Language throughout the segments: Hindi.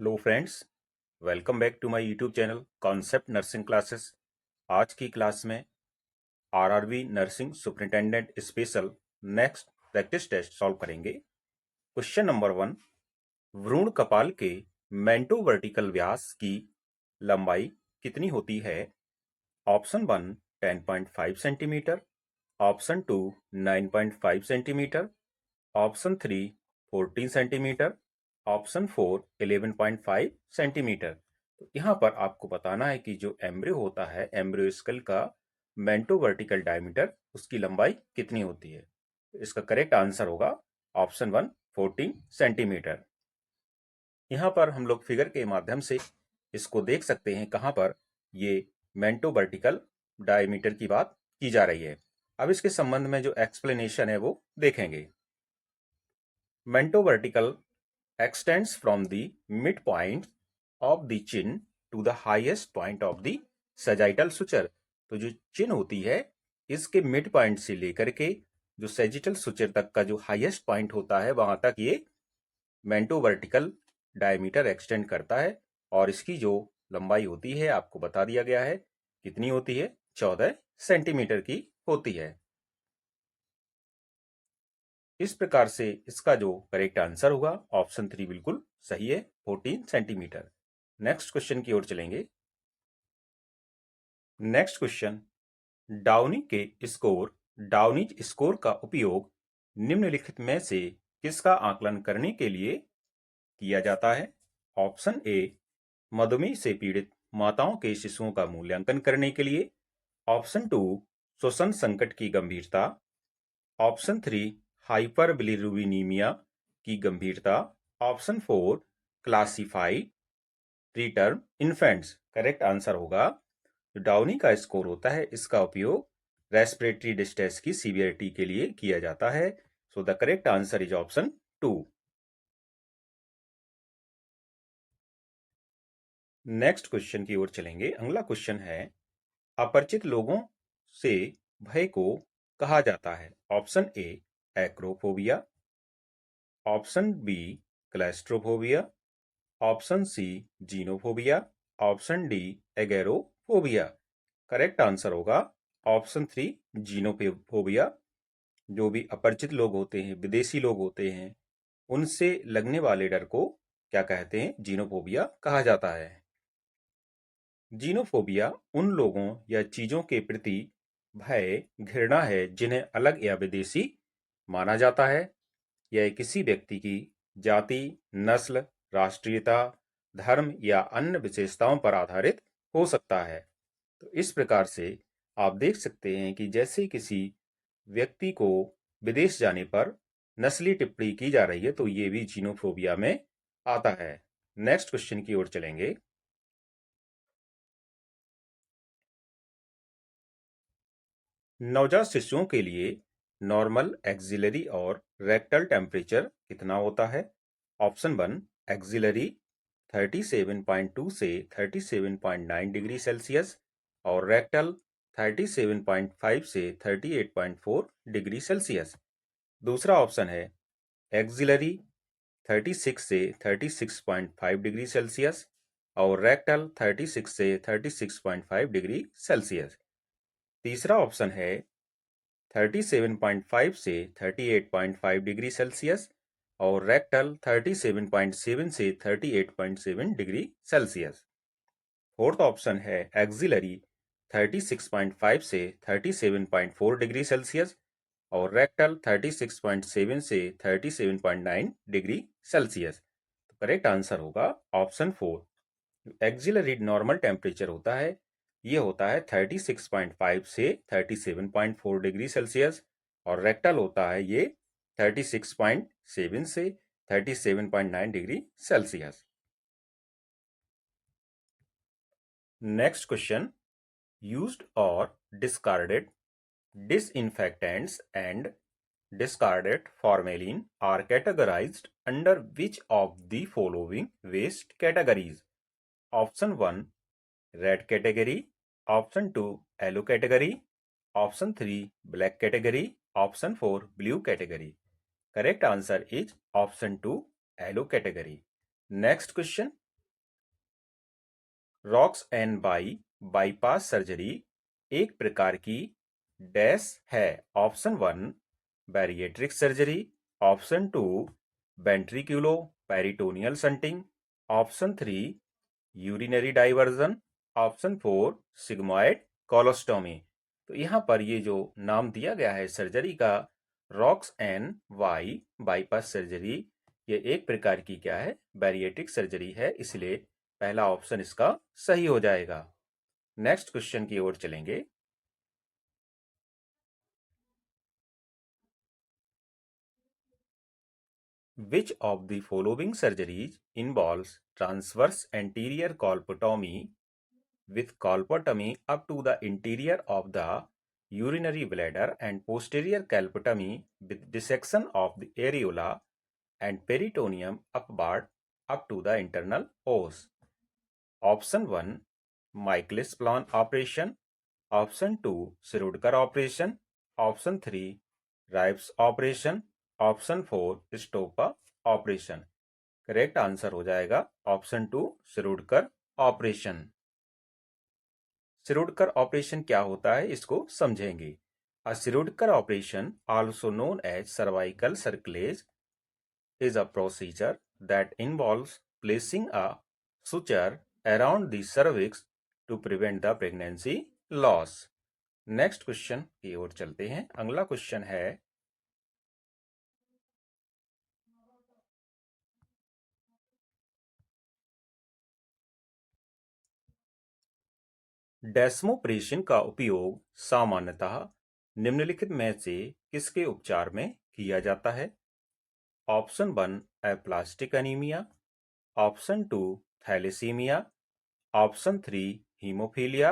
Hello friends, welcome back to my YouTube channel concept nursing classes. आज की क्लास में RRB nursing superintendent special next practice test solve करेंगे। क्वेश्चन नंबर 1, भ्रूण कपाल के मेंटोवर्टिकल व्यास की लंबाई कितनी होती है? Option 1 10.5 centimetre, option 2 9.5 centimetre, option 3 14 centimetre, option 4 11.5 centimetre. तो यहाँ पर आपको बताना है कि जो एम्ब्रियो होता है, एम्ब्रियो स्कल का मेंटोवर्टिकल डायमीटर, उसकी लंबाई कितनी होती है। इसका करेक्ट आंसर होगा ऑप्शन 1 14 सेंटीमीटर। यहाँ पर हम लोग फिगर के माध्यम से इसको देख सकते हैं कहाँ पर ये मेंटोवर्टिकल डायमीटर की बात की जा रही है। अब इसके संबंध में जो एक्सप्लेनेशन है वो देखेंगे। Mentovertical extends from the midpoint of the chin to the highest point of the sagittal suture। तो जो चिन होती है इसके मिड पॉइंट से लेकर के जो सेजिटल सुचर तक का जो हाईएस्ट पॉइंट होता है वहां तक ये मेंटोवर्टिकल डायमीटर एक्सटेंड करता है और इसकी जो लंबाई होती है आपको बता दिया गया है कितनी होती है, 14 सेंटीमीटर की होती है। इस प्रकार से इसका जो करेक्ट आंसर होगा ऑप्शन 3 बिल्कुल सही है, 14 सेंटीमीटर। नेक्स्ट क्वेश्चन की ओर चलेंगे। नेक्स्ट क्वेश्चन, डाउनिज स्कोर का उपयोग निम्नलिखित में से किसका आकलन करने के लिए किया जाता है? ऑप्शन ए मधुमेह से पीड़ित माताओं के शिशुओं का मूल्यांकन करने के लिए, ऑप्शन 2 श्वसन संकट की गंभीरता, ऑप्शन 3 हाइपरबिलिरुबिनीमिया की गंभीरता, option 4 classify preterm infants. Correct answer होगा जो डाउनी का स्कोर होता है इसका उपयोग रेस्पिरेटरी डिस्ट्रेस की सीवियरिटी के लिए किया जाता है। So the correct answer is option 2। Next question की ओर चलेंगे। अगला क्वेश्चन है, अपरिचित लोगों से भय को कहा जाता है? Option A acrophobia, option B claustrophobia, option C xenophobia, option D agoraphobia. Correct answer होगा ऑप्शन 3 जीनोफोबिया। जो भी अपरिचित लोग होते हैं, विदेशी लोग होते हैं, उनसे लगने वाले डर को क्या कहते हैं? जीनोफोबिया कहा जाता है। जीनोफोबिया उन लोगों या चीजों के प्रति भय, घृणा है जिन्हें अलग या विदेशी माना जाता है। यह किसी व्यक्ति की जाति, नस्ल, राष्ट्रीयता, धर्म या अन्य विशेषताओं पर आधारित हो सकता है। तो इस प्रकार से आप देख सकते हैं कि जैसे किसी व्यक्ति को विदेश जाने पर नस्ली टिप्पणी की जा रही है तो ये भी जीनोफोबिया में आता है। नेक्स्ट क्वेश्चन की ओर चलेंगे। नवजात शिशुओं के लिए नॉर्मल एक्सिलरी और रेक्टल टेम्परेचर कितना होता है? ऑप्शन 1 एक्सिलरी 37.2 से 37.9 डिग्री सेल्सियस और रेक्टल 37.5 से 38.4 डिग्री सेल्सियस। दूसरा ऑप्शन है एक्सिलरी 36 से 36.5 डिग्री सेल्सियस और रेक्टल 36 से 36.5 डिग्री सेल्सियस। तीसरा ऑप्शन है 37.5 से 38.5 डिग्री सेल्सियस और रेक्टल 37.7 से 38.7 डिग्री सेल्सियस। फोर्थ ऑप्शन है एक्सिलरी 36.5 से 37.4 डिग्री सेल्सियस और रेक्टल 36.7 से 37.9 डिग्री सेल्सियस। तो करेक्ट आंसर होगा ऑप्शन 4। एक्सिलरी नॉर्मल टेम्परेचर होता है, ये होता है 36.5 से 37.4 डिग्री सेल्सियस और रेक्टल होता है ये 36.7 से 37.9 degree Celsius. Next question, used or discarded disinfectants and discarded formalin are categorized under which of the following waste categories? Option 1 red category, option 2 yellow category, option 3 black category, option 4 blue category. Correct answer is option 2 yellow category. Next question, roux en bypass surgery एक प्रकार की डैश है। Option 1 bariatric surgery, option 2 ventriculo peritoneal shunting, option 3 urinary diversion, option 4 sigmoid colostomy. तो यहाँ पर ये जो नाम दिया गया है सर्जरी का, रॉक्स एंड बाईपास सर्जरी, ये एक प्रकार की क्या है, बैरिएट्रिक सर्जरी है, इसलिए पहला ऑप्शन इसका सही हो जाएगा। नेक्स्ट क्वेश्चन की ओर चलेंगे। Which of the following surgeries involves transverse anterior colpotomy with colpotomy up to the interior of the urinary bladder and posterior colpotomy with dissection of the areola and peritoneum upward up to the internal os? Option 1 Michaelis Plan operation, option 2 Schrödinger operation, option 3 Reib's operation, option 4 stoppa operation. Correct answer हो जाएगा option 2 Shirodkar operation. Shirodkar operation क्या होता है इसको समझेंगे। A Shirodkar operation, also known as cervical cerclage, is a procedure that involves placing a suture around the cervix to prevent the pregnancy loss. Next question की ओर चलते हैं। अगला क्वेश्चन है, डेस्मोप्रेशन का उपयोग सामान्यतः निम्नलिखित में से किसके उपचार में किया जाता है? Option 1 aplastic anaemia, option 2 thalassaemia, option 3 haemophilia,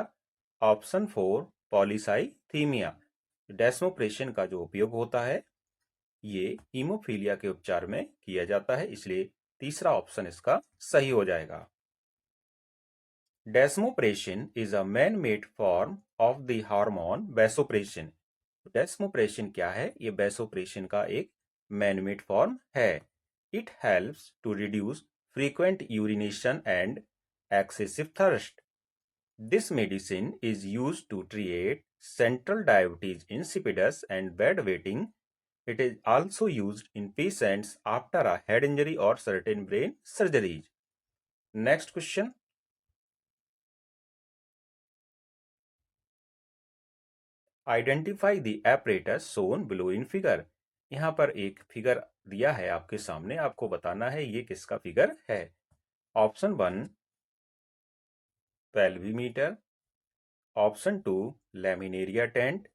option 4 polycythaemia. Desmopressin का जो उपयोग होता है ये हीमोफीलिया के उपचार में किया जाता है, इसलिए तीसरा ऑप्शन इसका सही हो जाएगा। Desmopressin is a man-made form of the hormone vasopressin. डेस्मोप्रेशन क्या है? ये वैसोप्रेशन का एक मैन-मेड फॉर्म है। It helps to reduce frequent urination and excessive thirst. This medicine is used to treat central diabetes insipidus and bedwetting. It is also used in patients after a head injury or certain brain surgeries. Next question. Identify the apparatus shown below in figure. यहाँ पर एक फिगर दिया है आपके सामने, आपको बताना है ये किसका फिगर है। Option 1 pelvimeter, option 2 laminaria tent,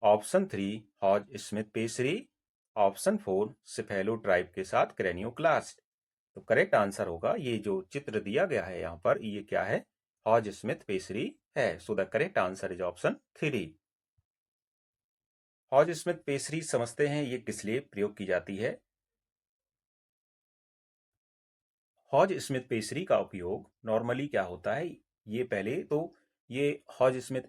option 3 Hodge Smith pessary, option 4 cephalotribe के साथ क्रेनियोक्लास्ट। तो करेक्ट आंसर होगा ये जो चित्र दिया गया है यहाँ पर, ये क्या है, हॉज स्मिथ पेसरी है। So the correct answer is option 3। Hodge Smith pessary समझते हैं ये किस लिए प्रयोग की जाती है। हॉज स्मिथ पेसरी का उपयोग नॉर्मली क्या होता है, ये पहले तो ये हॉज स्मिथ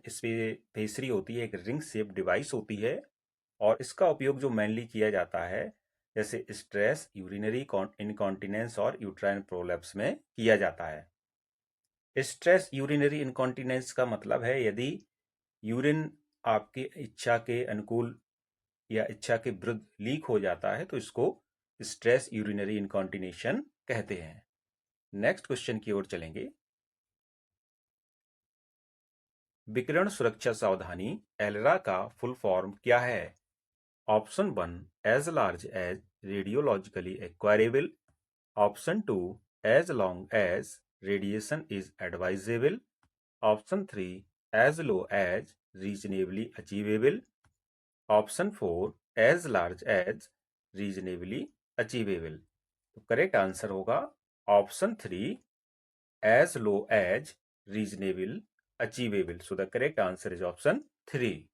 पेसरी होती है, एक रिंग शेप डिवाइस होती है, और इसका उपयोग जो मेनली किया जाता है जैसे स्ट्रेस, यूरिनरी इनकॉन्टिनेंस और यूट्राइन प्रोलैप्स में किया जाता है। स्ट्रेस यूरिनरी इनकॉन्टिनेंस का मतलब है यदि यूरिन आपकी इच्छा के अनुकूल या इच्छा के विरुद्ध लीक हो जाता है तो इसको स्ट्रेस यूरिनरी इनकॉन्टिनेशन कहते हैं। नेक्स्ट क्वेश्चन की ओर चलेंगे। विकिरण सुरक्षा सावधानी एलरा का फुल फॉर्म क्या है? Option 1 as large as radiologically acquirable, option 2 as long as radiation is advisable, option 3 as low as reasonably achievable, option 4 as large as reasonably achievable. तो करेक्ट आंसर होगा option 3 as low as reasonable achievable. So the correct answer is option 3.